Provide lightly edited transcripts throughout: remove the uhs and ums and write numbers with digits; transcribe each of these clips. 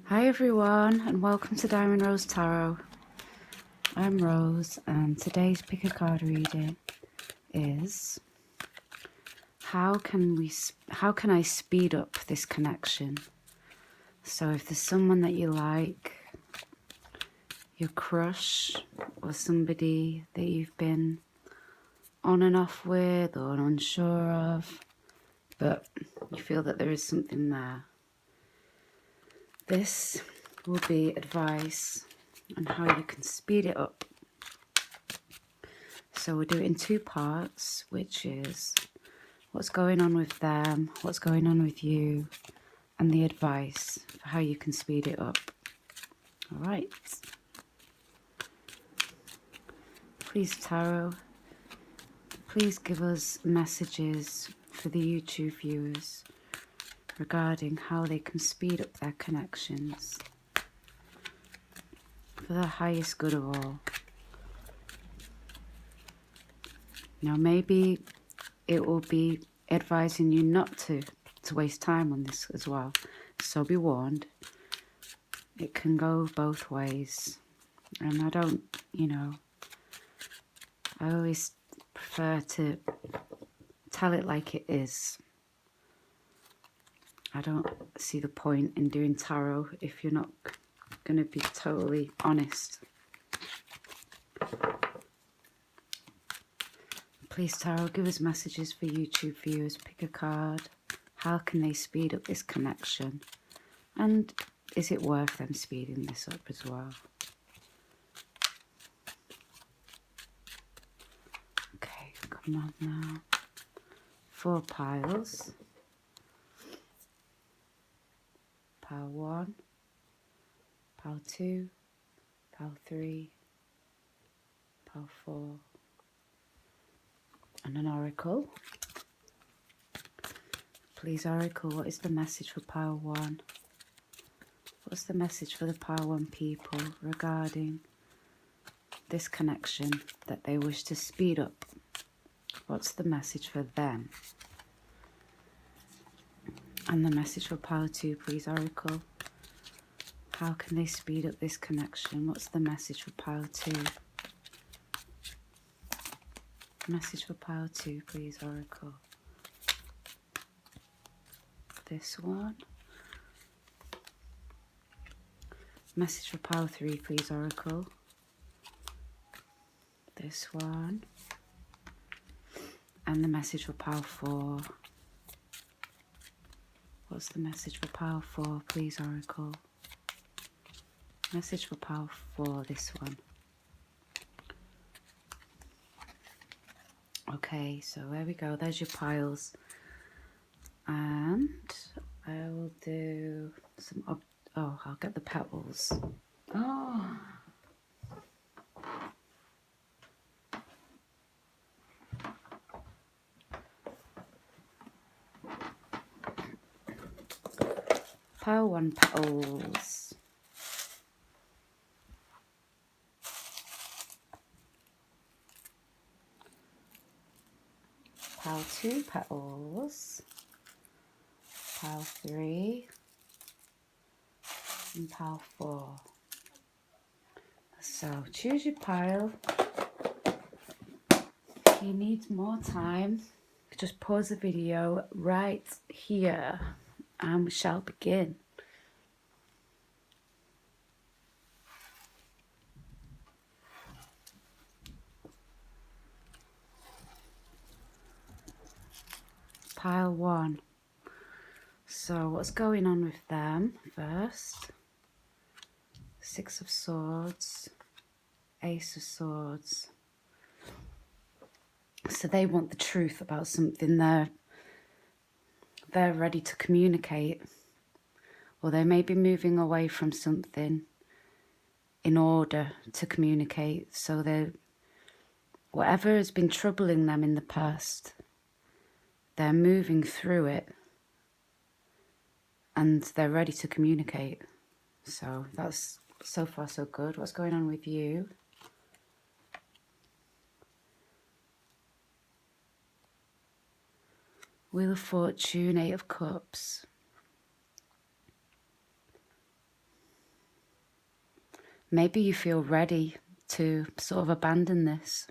Hi everyone, and welcome to Diamond Rose Tarot. I'm Rose, and today's pick a card reading is how can I speed up this connection? So if there's someone that you like, your crush, or somebody that you've been on and off with or unsure of, but you feel that there is something there, this will be advice on how you can speed it up. So we'll do it in two parts, which is what's going on with them, what's going on with you, and the advice for how you can speed it up. All right. Please, Tarot, please give us messages for the YouTube viewers regarding how they can speed up their connections for the highest good of all. Now, maybe it will be advising you not to waste time on this as well. So be warned, it can go both ways. And I don't, I always prefer to tell it like it is. I don't see the point in doing tarot if you're not going to be totally honest. Please, Tarot, give us messages for YouTube viewers. Pick a card. How can they speed up this connection? And is it worth them speeding this up as well? Okay, come on now. 4 piles. Pile 1, pile 2, pile 3, pile 4, and an oracle. Please, oracle, what is the message for pile 1? What's the message for the pile 1 people regarding this connection that they wish to speed up? What's the message for them? And the message for pile 2, please, oracle. How can they speed up this connection? What's the message for pile 2? Message for pile 2, please, oracle. This one. Message for pile 3, please, oracle. This one. And the message for pile 4. What's the message for pile 4, please, oracle? Message for pile 4, this one. Okay, so there we go. There's your piles. And I will do some... oh, I'll get the petals. Oh. Pile 1 petals. Pile 2 petals. Pile 3. And pile 4. So choose your pile. If you need more time, just pause the video right here and we shall begin. Pile 1. So what's going on with them first? 6 of Swords, Ace of Swords. So they want the truth about something. They're ready to communicate, or they may be moving away from something in order to communicate. So they, whatever has been troubling them in the past, they're moving through it and they're ready to communicate. So that's so far so good. What's going on with you? Wheel of Fortune, 8 of Cups. maybe you feel ready to sort of abandon this.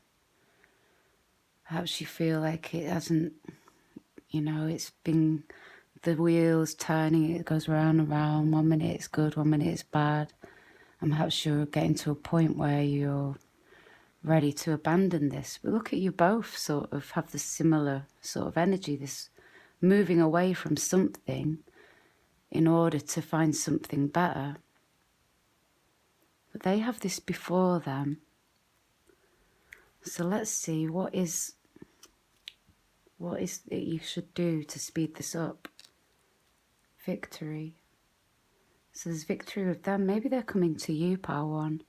Perhaps you feel like it hasn't, it's been, the wheels turning, it goes round and round. 1 minute it's good, 1 minute it's bad. And perhaps you're getting to a point where you're ready to abandon this. But look at you both sort of have the similar sort of energy, this moving away from something in order to find something better. But they have this before them. So let's see, what is it you should do to speed this up? Victory. So there's victory with them. Maybe they're coming to you, Power One.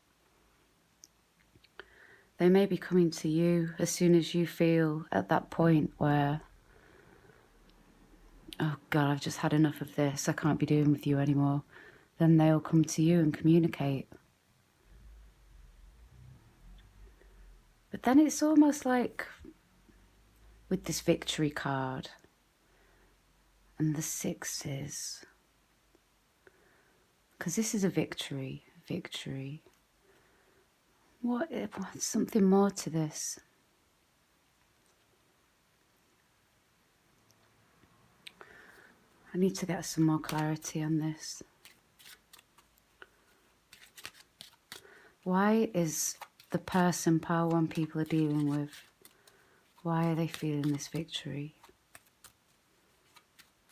They may be coming to you as soon as you feel at that point where, oh God, I've just had enough of this. I can't be doing with you anymore. Then they'll come to you and communicate. But then it's almost like with this victory card and the sixes, because this is a victory. What's something more to this? I need to get some more clarity on this. Why is the person Power One people are dealing with, why are they feeling this victory?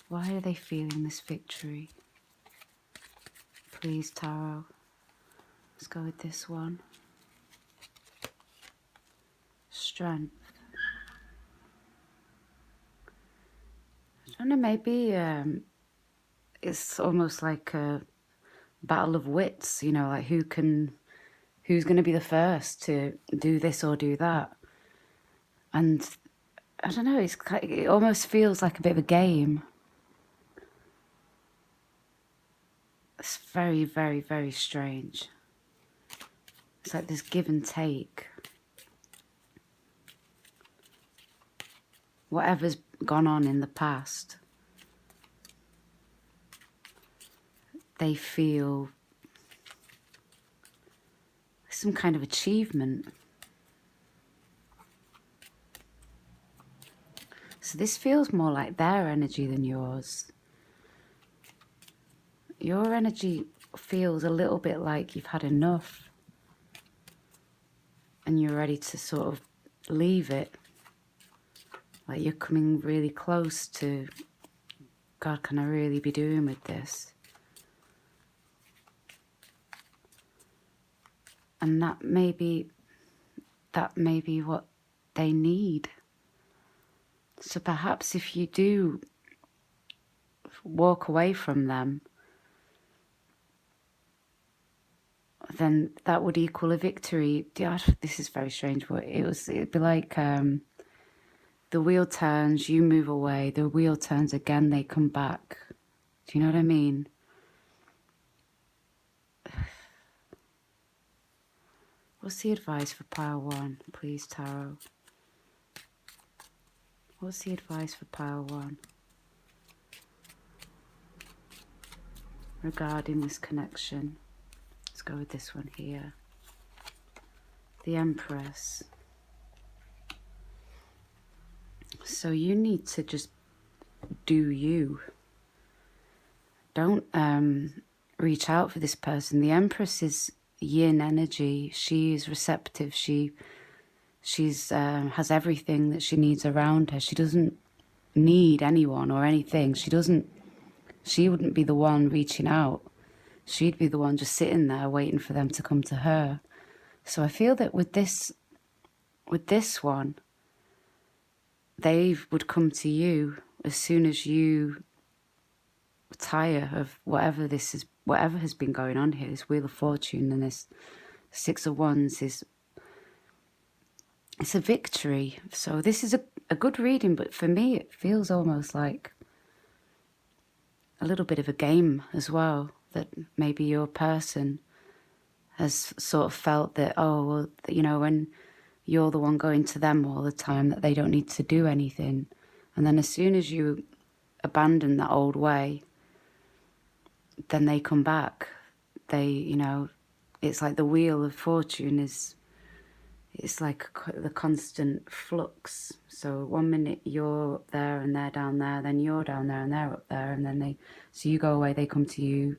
Why are they feeling this victory? Please, Tarot. Let's go with this one. Strength. I don't know, maybe it's almost like a battle of wits, like who's going to be the first to do this or do that. And I don't know, it almost feels like a bit of a game. It's very, very, very strange. It's like this give and take. Whatever's gone on in the past, they feel some kind of achievement. So this feels more like their energy than yours. Your energy feels a little bit like you've had enough and you're ready to sort of leave it. Like you're coming really close to, God, can I really be doing with this? And that may be what they need. So perhaps if you do walk away from them, then that would equal a victory. This is very strange, but it'd be like the wheel turns, you move away, the wheel turns again, they come back. Do you know what I mean? What's the advice for Power One, please, Tarot? What's the advice for Power One regarding this connection? Let's go with this one here. The Empress. So you need to just do you. Don't reach out for this person. The Empress is yin energy. She is receptive. She's has everything that she needs around her. She doesn't need anyone or anything. She wouldn't be the one reaching out. She'd be the one just sitting there waiting for them to come to her. So I feel that with this one, they would come to you as soon as you tire of whatever has been going on here. This Wheel of Fortune and this Six of Wands it's a victory. So this is a good reading, but for me it feels almost like a little bit of a game as well, that maybe your person has sort of felt that, oh, well, when you're the one going to them all the time, that they don't need to do anything. And then as soon as you abandon that old way, then they come back. They, it's like the wheel of fortune it's like the constant flux. So 1 minute you're up there and they're down there, then you're down there and they're up there, and then so you go away, they come to you,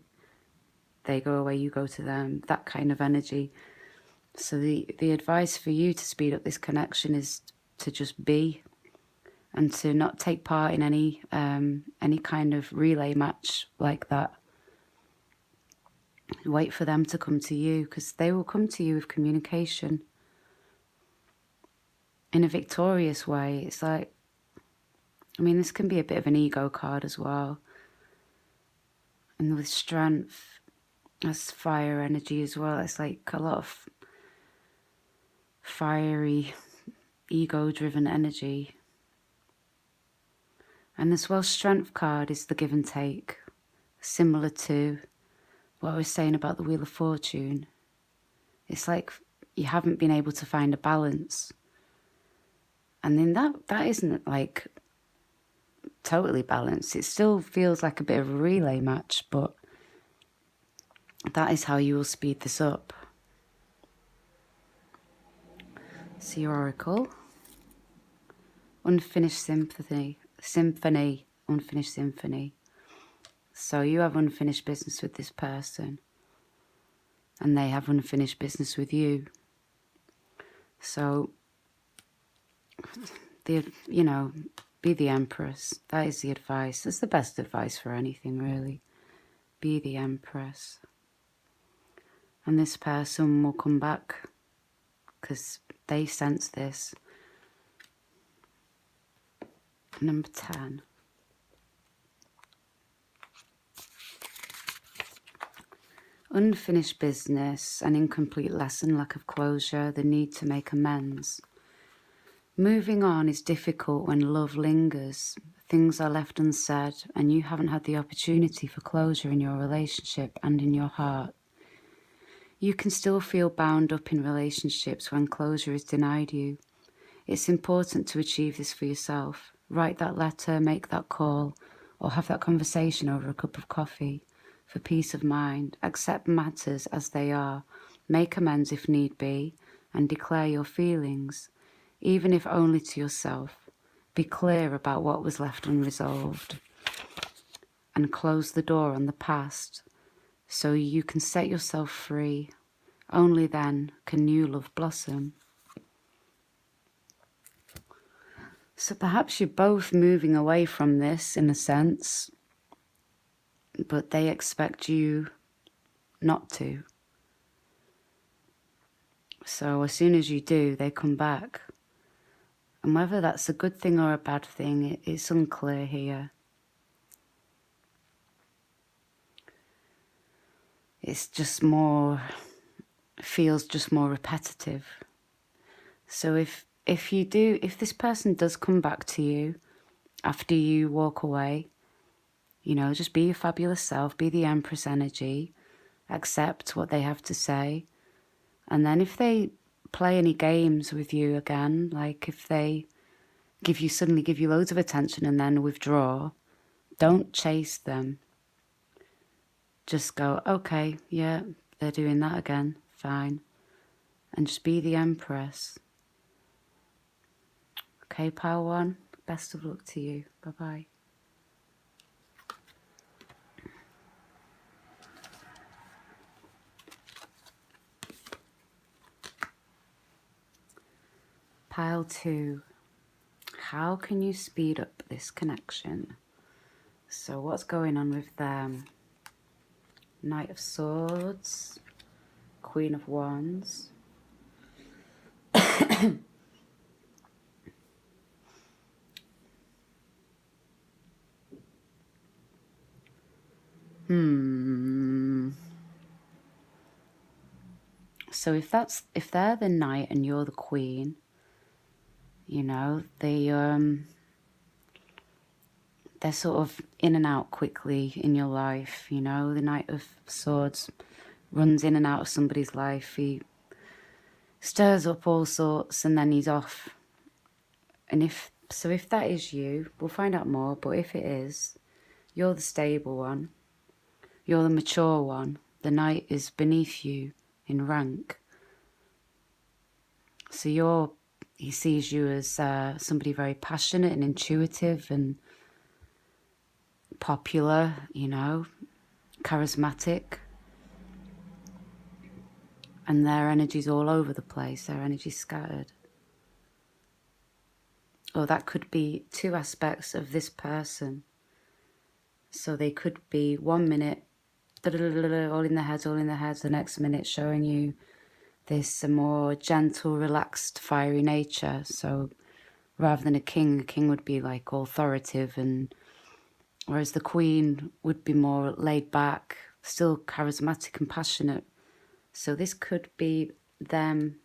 they go away, you go to them, that kind of energy. So the advice for you to speed up this connection is to just be, and to not take part in any kind of relay match like that. Wait for them to come to you, because they will come to you with communication in a victorious way. It's like, I mean, this can be a bit of an ego card as well. And with strength, that's fire energy as well. It's like a lot of fiery, ego-driven energy. And as well, strength card is the give and take, similar to what I was saying about the Wheel of Fortune. It's like you haven't been able to find a balance. And then that isn't like totally balanced. It still feels like a bit of a relay match, but that is how you will speed this up. So your oracle. Unfinished symphony, unfinished symphony. So you have unfinished business with this person, and they have unfinished business with you. So, be the Empress. That is the advice. That's the best advice for anything, really. Be the Empress. And this person will come back because they sense this. Number 10. Unfinished business, an incomplete lesson, lack of closure, the need to make amends. Moving on is difficult when love lingers. Things are left unsaid and you haven't had the opportunity for closure in your relationship and in your heart. You can still feel bound up in relationships when closure is denied you. It's important to achieve this for yourself. Write that letter, make that call, or have that conversation over a cup of coffee. For peace of mind, accept matters as they are, make amends if need be, and declare your feelings, even if only to yourself. Be clear about what was left unresolved, and close the door on the past so you can set yourself free. Only then can new love blossom. So perhaps you're both moving away from this in a sense, but they expect you not to. So as soon as you do, they come back. And whether that's a good thing or a bad thing, it's unclear here. It's just more, feels just more repetitive. So if this person does come back to you after you walk away, just be your fabulous self, be the Empress energy, accept what they have to say. And then if they play any games with you again, like if they suddenly give you loads of attention and then withdraw, don't chase them. Just go, okay, yeah, they're doing that again, fine. And just be the Empress. Okay, pile 1, best of luck to you. Bye-bye. Pile 2, how can you speed up this connection? So what's going on with them? Knight of Swords, Queen of Wands. So if they're the knight and you're the queen, they're sort of in and out quickly in your life. The Knight of Swords runs in and out of somebody's life. He stirs up all sorts and then he's off. And if that is you, we'll find out more. But if it is, you're the stable one. You're the mature one. The knight is beneath you, in rank. So he sees you as somebody very passionate and intuitive and popular, you know, charismatic. And their energy's all over the place, their energy's scattered. Or that could be two aspects of this person. So they could be 1 minute, all in their heads, the next minute showing you this more gentle, relaxed, fiery nature. So rather than a king would be like authoritative, and whereas the queen would be more laid back, still charismatic and passionate. So this could be them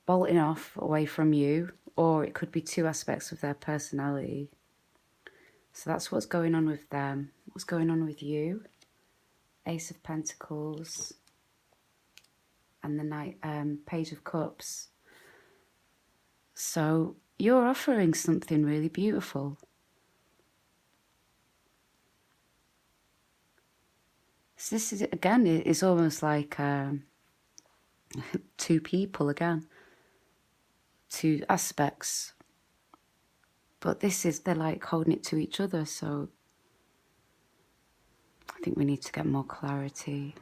bolting off away from you, or it could be two aspects of their personality. So that's what's going on with them. What's going on with you? Ace of Pentacles and the Page of Cups. So you're offering something really beautiful. So this is, again, it's almost like two people again. Two aspects. But this is, they're like holding it to each other. So I think we need to get more clarity.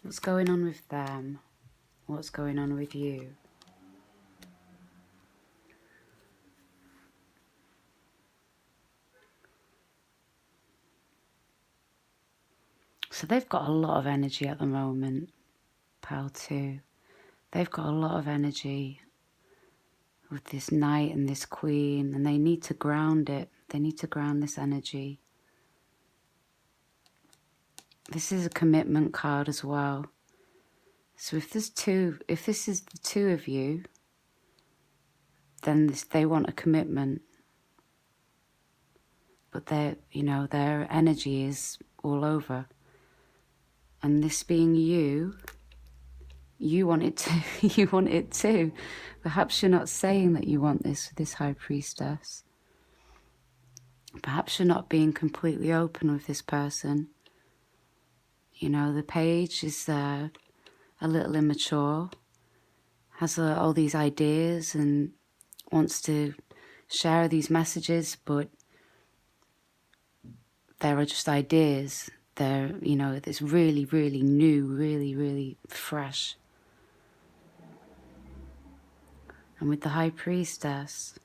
What's going on with them? What's going on with you? So they've got a lot of energy at the moment, Pile 2. They've got a lot of energy with this knight and this queen, and they need to ground it. They need to ground this energy. This is a commitment card as well. So if this is the two of you, then they want a commitment. But their energy is all over. And this being you want it to, you want it too. Perhaps you're not saying that you want this with this High Priestess. Perhaps you're not being completely open with this person. You know, the Page is a little immature, has all these ideas and wants to share these messages, but there are just ideas. They're, it's really, really new, really, really fresh. And with the High Priestess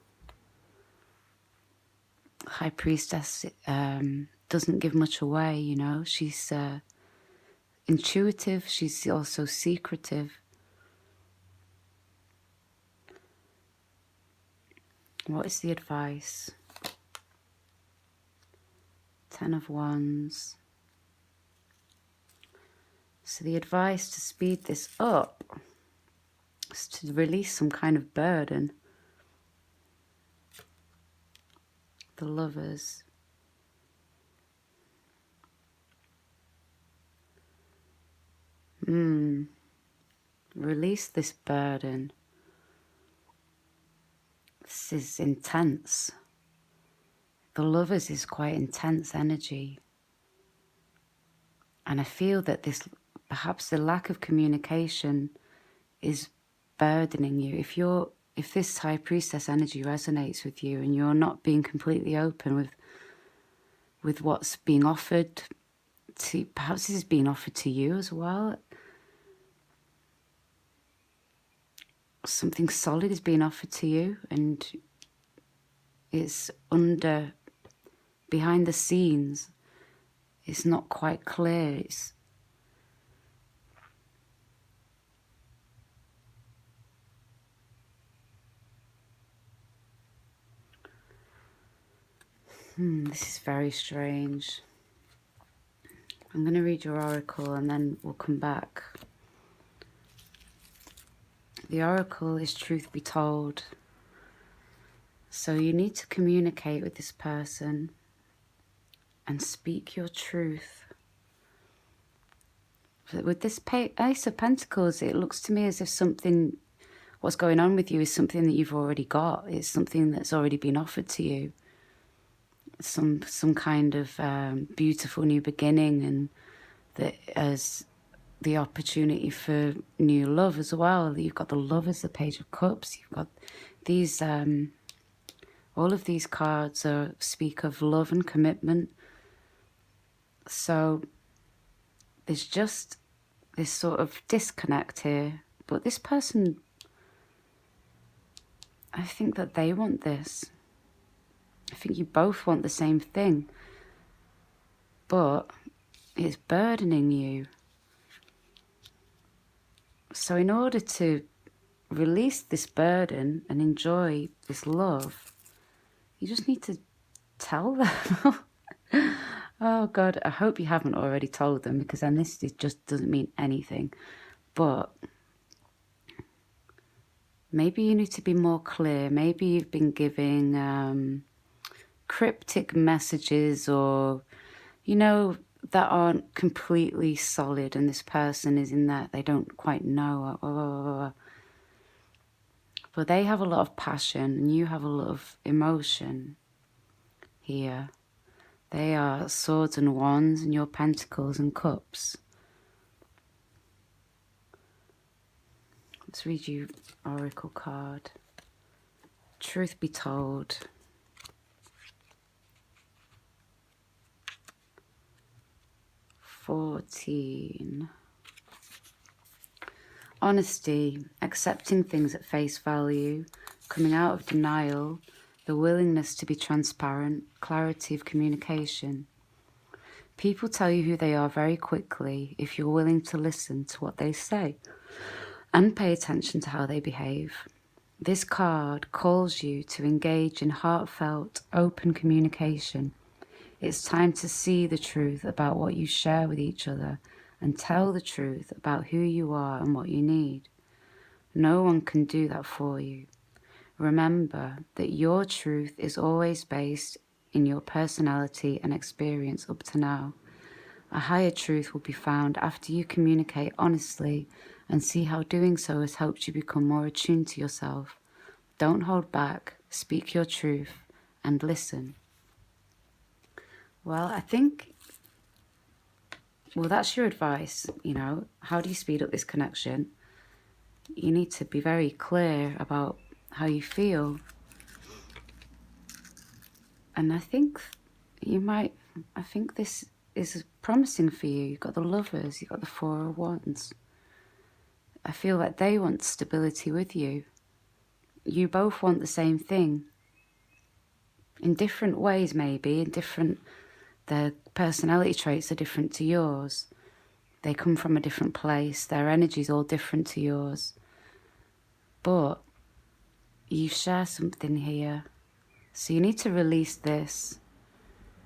doesn't give much away, She's intuitive, she's also secretive. What is the advice? 10 of Wands. So the advice to speed this up is to release some kind of burden. The Lovers. Release this burden. This is intense. The Lovers is quite intense energy. And I feel that perhaps the lack of communication is burdening you. If this High Priestess energy resonates with you and you're not being completely open with what's being offered to, perhaps this is being offered to you as well. Something solid is being offered to you and it's behind the scenes. It's not quite clear. This is very strange. I'm going to read your oracle and then we'll come back. The oracle is truth be told. So you need to communicate with this person and speak your truth. With this Ace of Pentacles, it looks to me as if what's going on with you is something that you've already got. It's something that's already been offered to you. some kind of beautiful new beginning, and that as the opportunity for new love as well. You've got the Lovers, the Page of Cups. You've got these. All of these cards speak of love and commitment. So there's just this sort of disconnect here. But this person, I think that they want this. I think you both want the same thing. But it's burdening you. So in order to release this burden and enjoy this love, you just need to tell them. Oh God, I hope you haven't already told them, because then this just doesn't mean anything. But maybe you need to be more clear. Maybe you've been giving cryptic messages, or, you know, that aren't completely solid, and this person is in that they don't quite know. But they have a lot of passion and you have a lot of emotion here. They are swords and wands, and you're pentacles and cups. Let's read you oracle card. Truth be told. $14. Honesty, accepting things at face value, coming out of denial, the willingness to be transparent, clarity of communication. People tell you who they are very quickly if you're willing to listen to what they say and pay attention to how they behave. This card calls you to engage in heartfelt, open communication. It's time to see the truth about what you share with each other and tell the truth about who you are and what you need. No one can do that for you. Remember that your truth is always based in your personality and experience up to now. A higher truth will be found after you communicate honestly and see how doing so has helped you become more attuned to yourself. Don't hold back, speak your truth, and listen. Well, I think, that's your advice, you know. How do you speed up this connection? You need to be very clear about how you feel. And I think this is promising for you. You've got the Lovers, you've got the Four of Wands. I feel like they want stability with you. You both want the same thing. In different ways, maybe, their personality traits are different to yours. They come from a different place. Their energy's all different to yours. But you share something here. So you need to release this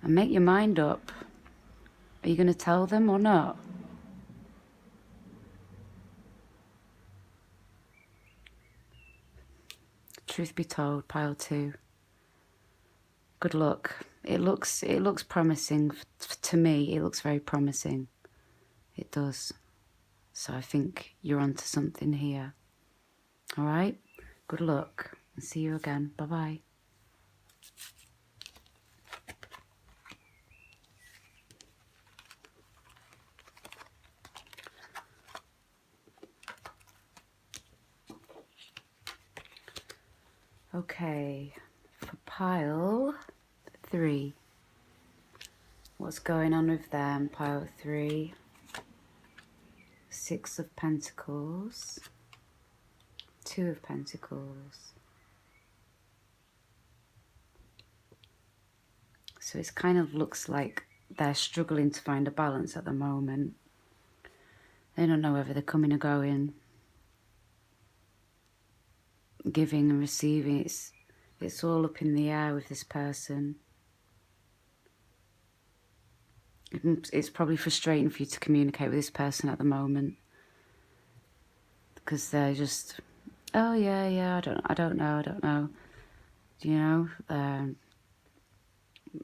and make your mind up. Are you going to tell them or not? Truth be told, pile 2. Good luck. It looks promising to me. It looks very promising. It does. So I think you're onto something here. All right? Good luck. And see you again. Bye-bye. Okay, for pile 3. What's going on with them? Pile 3. 6 of Pentacles. 2 of Pentacles. So it kind of looks like they're struggling to find a balance at the moment. They don't know whether they're coming or going. Giving and receiving, it's all up in the air with this person. It's probably frustrating for you to communicate with this person at the moment, because they're just, oh yeah, I don't know. You know,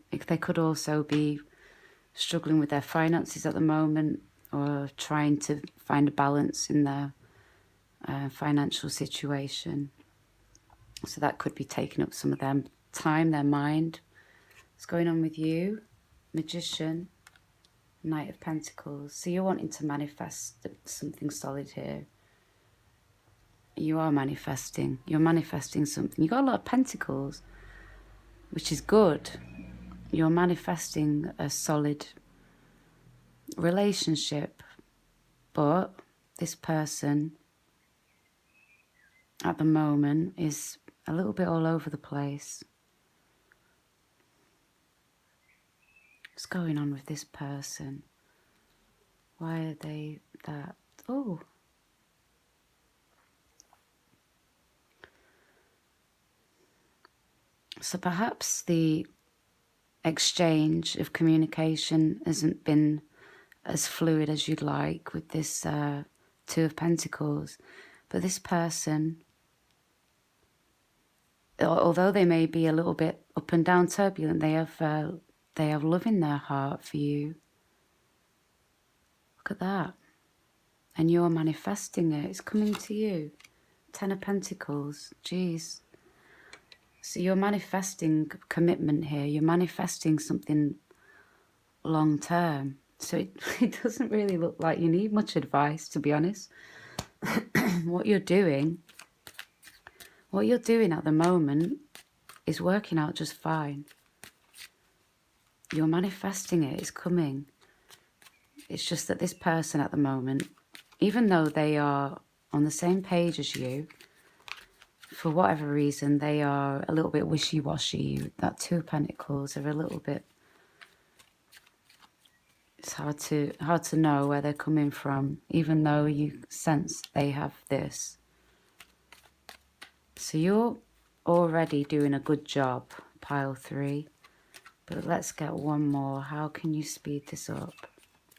they could also be struggling with their finances at the moment, or trying to find a balance in their financial situation. So that could be taking up some of their time, their mind. What's going on with you? Magician, Knight of Pentacles. So you're wanting to manifest something solid here. You are manifesting. You're manifesting something. You've got a lot of pentacles, which is good. You're manifesting a solid relationship. But this person at the moment is a little bit all over the place. What's going on with this person? Why are they that? Oh. So perhaps the exchange of communication hasn't been as fluid as you'd like with this Two of Pentacles. But this person, although they may be a little bit up and down, turbulent, they have love in their heart for you. Look at that. And you're manifesting it. It's coming to you. 10 of Pentacles. Jeez. So you're manifesting commitment here. You're manifesting something long term. So it doesn't really look like you need much advice, to be honest. What you're doing at the moment is working out just fine. You're manifesting it. It's coming. It's just that this person at the moment, even though they are on the same page as you, for whatever reason, they are a little bit wishy-washy. That Two of Pentacles are a little bit... It's hard to know where they're coming from, even though you sense they have this. So you're already doing a good job, pile 3. But let's get one more. How can you speed this up?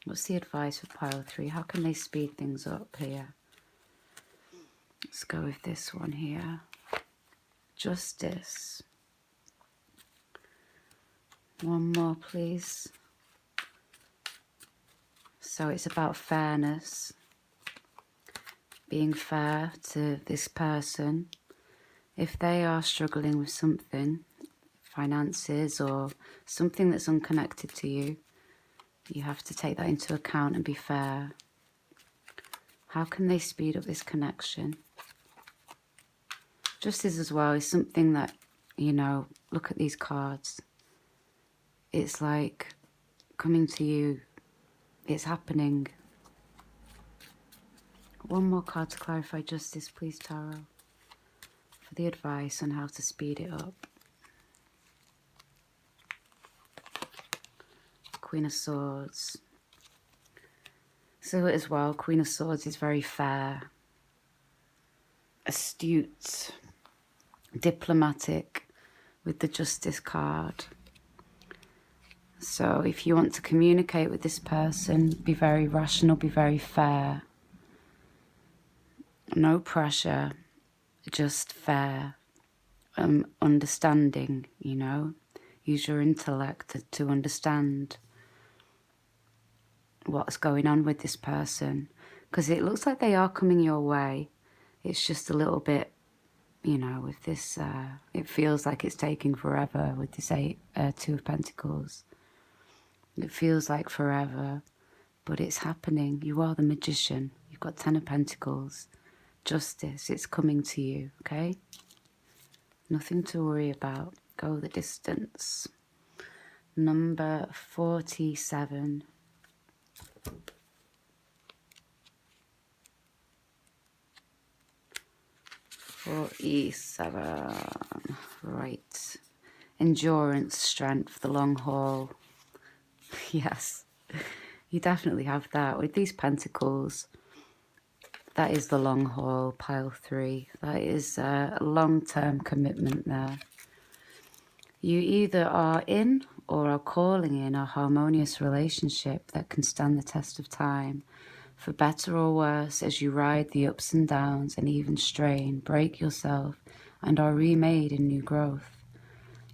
What's the advice for pile 3? How can they speed things up here? Let's go with this one here. Justice. One more, please. So it's about fairness. Being fair to this person. If they are struggling with something, finances or something that's unconnected to you, you have to take that into account and be fair. How can they speed up this connection? Justice as well is something that, you know, look at these cards. It's like coming to you. It's happening. One more card to clarify justice, please, Tarot, for the advice on how to speed it up. Queen of Swords. So as well, Queen of Swords is very fair, astute, diplomatic with the Justice card. So if you want to communicate with this person, be very rational, be very fair. No pressure, just fair. Understanding, you know. Use your intellect to understand what's going on with this person. Because it looks like they are coming your way. It's just a little bit, you know, with this, it feels like it's taking forever with this Two of Pentacles. It feels like forever, but it's happening. You are the Magician. You've got 10 of Pentacles. Justice, it's coming to you, okay? Nothing to worry about. Go the distance. Number 47. Right. Endurance, strength, the long haul. Yes, you definitely have that. With these pentacles, that is the long haul, pile 3. That is a long-term commitment there. You either are in or are calling in a harmonious relationship that can stand the test of time, for better or worse, as you ride the ups and downs and even strain, break yourself, and are remade in new growth.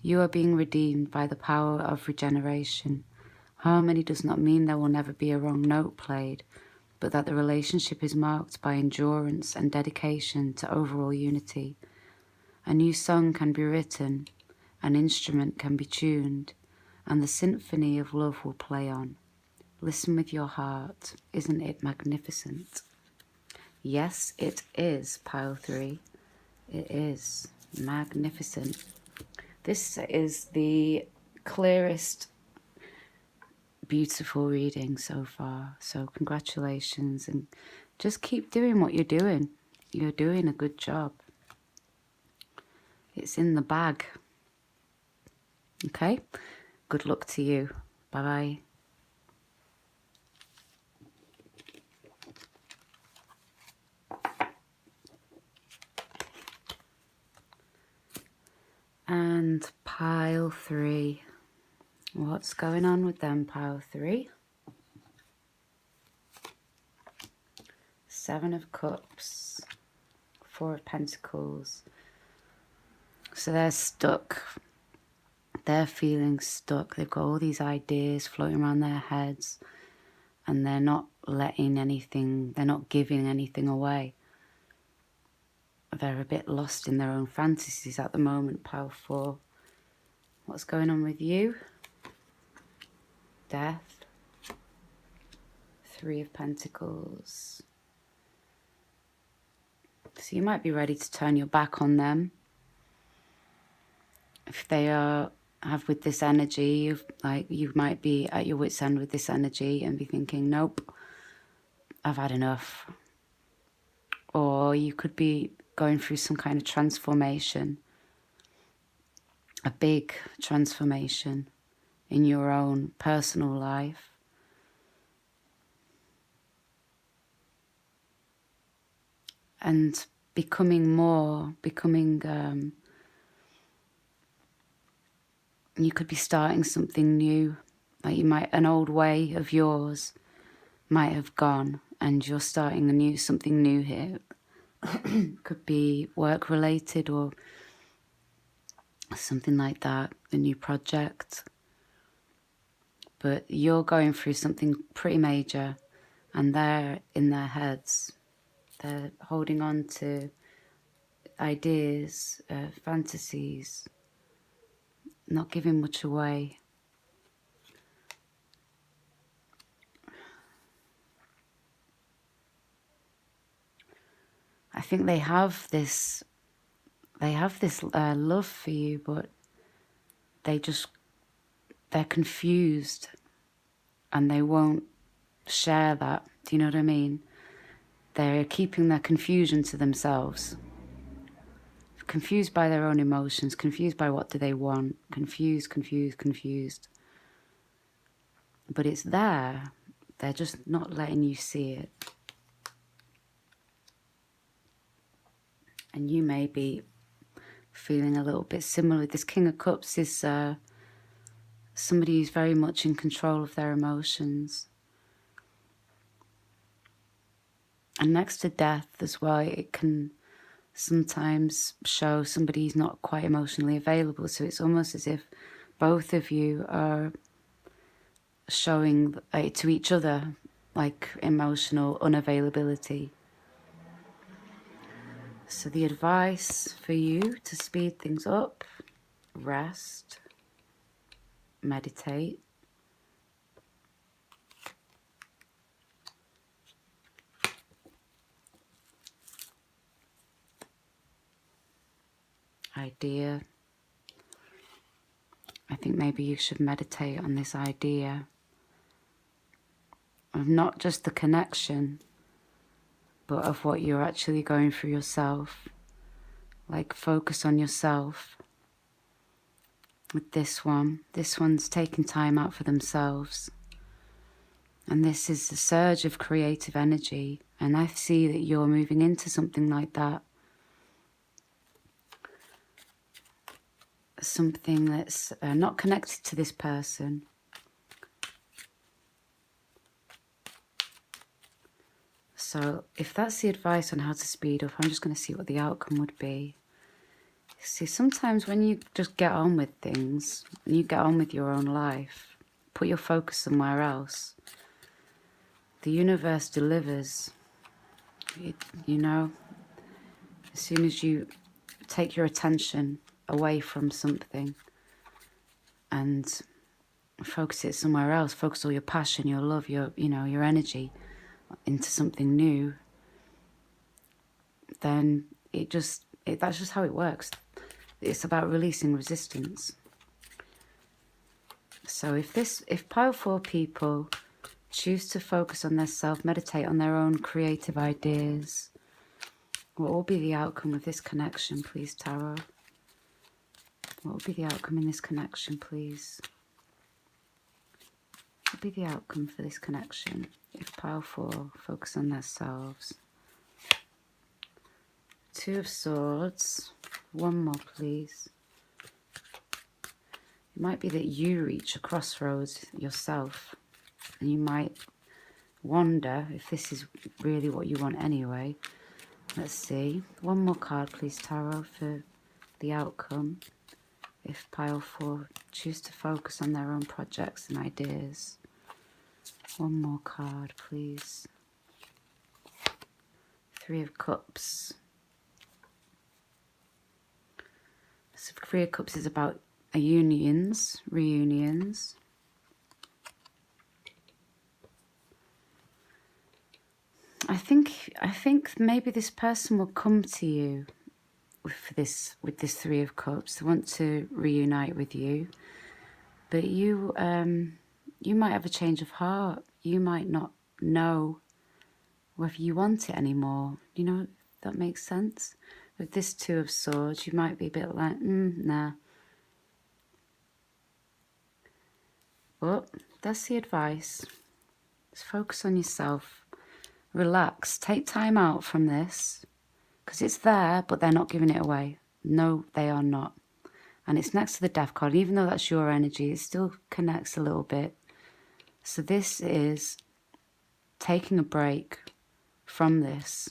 You are being redeemed by the power of regeneration. Harmony does not mean there will never be a wrong note played, but that the relationship is marked by endurance and dedication to overall unity. A new song can be written, an instrument can be tuned, and the symphony of love will play on. Listen with your heart. Isn't it magnificent? Yes, it is, pile 3. It is magnificent. This is the clearest, beautiful reading so far. So congratulations, and just keep doing what you're doing. You're doing a good job. It's in the bag. Okay? Good luck to you. Bye-bye. And pile 3. What's going on with them, pile 3? 7 of Cups. 4 of Pentacles. So they're stuck. They're feeling stuck. They've got all these ideas floating around their heads, and they're not letting anything, they're not giving anything away. They're a bit lost in their own fantasies at the moment, pile 4. What's going on with you? Death. 3 of Pentacles. So you might be ready to turn your back on them. If they have with this energy, you might be at your wit's end with this energy and be thinking, nope, I've had enough. Or you could be going through some kind of transformation, a big transformation in your own personal life. And you could be starting something new. Like an old way of yours might have gone, and you're starting something new here. Could be work related or something like that, a new project. But you're going through something pretty major, and they're in their heads. They're holding on to ideas, fantasies, not giving much away. I think they have this love for you, but they're confused, and they won't share that. Do you know what I mean? They're keeping their confusion to themselves. Confused by their own emotions, confused by what do they want, confused. But it's there. They're just not letting you see it. And you may be feeling a little bit similar. This King of Cups is somebody who's very much in control of their emotions. And next to death as well, it can sometimes show somebody who's not quite emotionally available. So it's almost as if both of you are showing to each other like emotional unavailability. So the advice for you to speed things up: rest, meditate, idea. I think maybe you should meditate on this idea of not just the connection, but of what you're actually going through yourself. Like, focus on yourself. With this one's taking time out for themselves. And this is a surge of creative energy. And I see that you're moving into something like that. Something that's not connected to this person. So if that's the advice on how to speed up, I'm just going to see what the outcome would be. See, sometimes when you just get on with things, and you get on with your own life, put your focus somewhere else, the universe delivers. You know, as soon as you take your attention away from something and focus it somewhere else, focus all your passion, your love, your your energy into something new, then that's just how it works. It's about releasing resistance. So if pile 4 people choose to focus on their self, meditate on their own creative ideas, what will be the outcome of this connection, please, Tarot? What will be the outcome in this connection, please? What will be the outcome for this connection if pile 4 focus on themselves? 2 of Swords. One more, please. It might be that you reach a crossroads yourself, and you might wonder if this is really what you want anyway. Let's see. One more card, please, Tarot, for the outcome if pile 4 choose to focus on their own projects and ideas. One more card, please. 3 of Cups. So 3 of Cups is about reunions. I think maybe this person will come to you with this 3 of Cups. They want to reunite with you, but you might have a change of heart. You might not know whether you want it anymore. You know, if that makes sense. With this 2 of Swords, you might be a bit like, nah. But that's the advice. Just focus on yourself. Relax. Take time out from this. Because it's there, but they're not giving it away. No, they are not. And it's next to the Death card. Even though that's your energy, it still connects a little bit. So this is taking a break from this.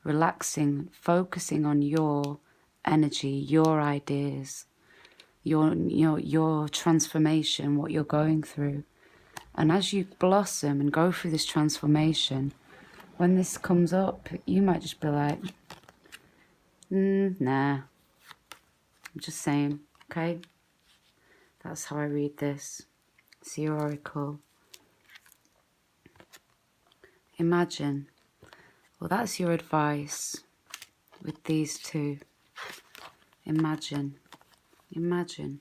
Relaxing. Focusing on your energy, your ideas. Your transformation, what you're going through. And as you blossom and go through this transformation, when this comes up, you might just be like, nah. I'm just saying, okay? That's how I read this. It's your oracle. Imagine. Well, that's your advice with these 2. Imagine. Imagine.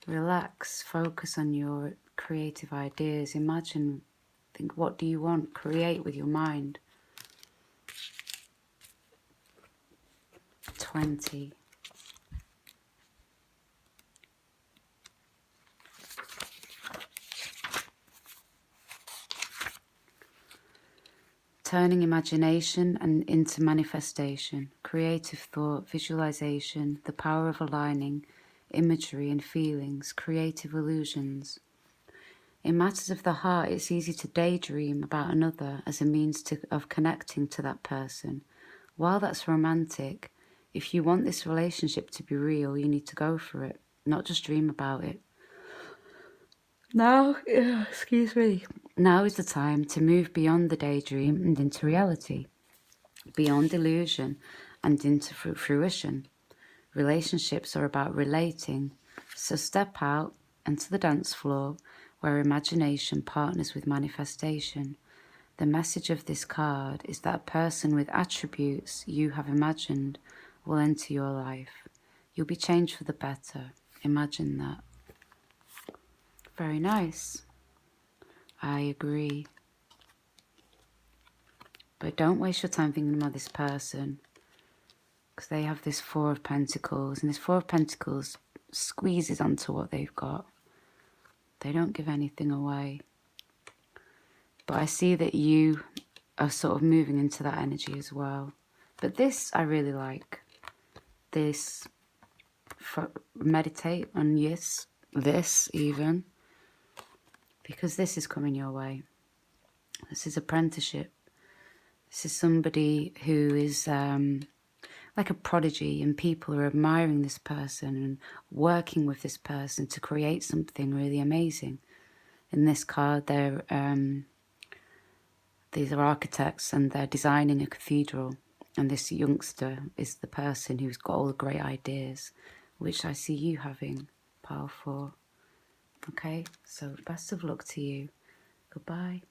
Relax. Focus on your creative ideas. Imagine. Think, what do you want? Create with your mind. 20. Turning imagination into manifestation, creative thought, visualization, the power of aligning imagery and feelings, creative illusions. In matters of the heart, it's easy to daydream about another as a means of connecting to that person. While that's romantic, if you want this relationship to be real, you need to go for it, not just dream about it. Now is the time to move beyond the daydream and into reality, beyond illusion and into fruition. Relationships are about relating, so step out onto the dance floor where imagination partners with manifestation. The message of this card is that a person with attributes you have imagined will enter your life. You'll be changed for the better. Imagine that. Very nice. I agree. But don't waste your time thinking about this person, because they have this 4 of Pentacles, and this 4 of Pentacles squeezes onto what they've got. They don't give anything away. But I see that you are sort of moving into that energy as well. But this I really like. This, meditate on this even. Because this is coming your way. This is apprenticeship. This is somebody who is like a prodigy, and people are admiring this person and working with this person to create something really amazing. In this card, these are architects and they're designing a cathedral. And this youngster is the person who's got all the great ideas, which I see you having, pile 4. Okay, so best of luck to you. Goodbye.